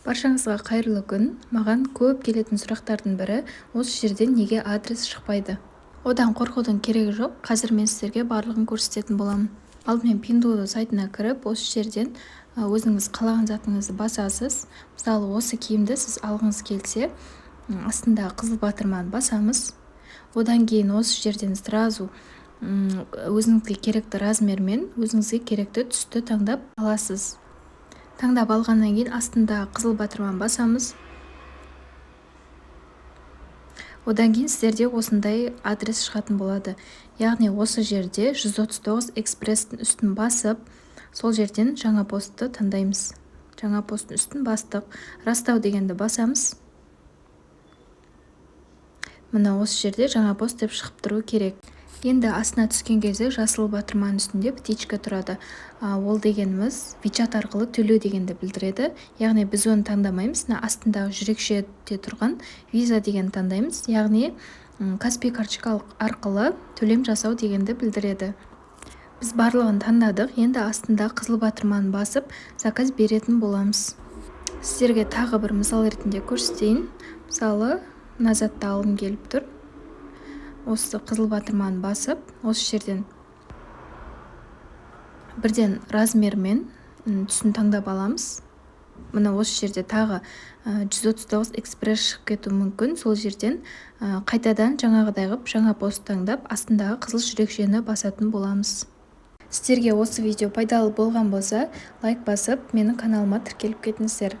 Баршаңызға қайырлы күн. Маған көп келетін сұрақтардың бірі, осы жерден неге адрес шықпайды? Одан қорқудың керегі жоқ. Қазір мен сіздерге барлығын көрсететін боламын. Алдымен Pinduoduo сайтына кіріп, осы жерден өзіңіз қалаған затыңызды басасыз. Мысалы, осы киімді сіз алғыңыз келсе, астында қызыл батырманы басамыз. Одан кейін осы жерден сразу өзіңізге керекті размермен өзіңізге керекті түсті таңдап аласыз. Таңдап алғаннан кейін астында қызыл батырманы басамыз. Одан кейін сіздерде осындай адрес шығатын болады. Яғни осы жерде 139 экспресстің үстін басып, сол жерден жаңа постты таңдаймыз. Жаңа посттың үстін бастық. Растау дегенді басамыз. Мына осы жерде жаңа пост деп шығып тұру керек. Енді астына түскен кезде жасыл батырманың үстінде птичка тұрады. Ол дегеніміз WeChat арқылы төлеу дегенді білдіреді. Яғни біз оны таңдамаймыз. Астындағы жүрекшеде тұрған виза деген таңдаймыз. Яғни Каспий карточка арқылы төлем жасау дегенді білдіреді. Біз барлығын таңдадық. Енді астында қызыл батырманы басып, заказ беретін боламыз. Сіздерге тағы бір мысал ретінде көрсетейін. Мысалы, мына затты алғым келіп тұр. Осы қызыл батырманы басып, осы жерден бірден размермен түсін таңдап аламыз. Мына осы жерде тағы 139 экспресс шығып кетуі мүмкін. Сол жерден қайтадан жаңағыдай ғып жаңа пост таңдап, астындағы қызыл жүрекшені басатын боламыз. Сіздерге осы видео пайдалы болған болса, лайк басып, менің каналыма тіркеліп кетіңіздер.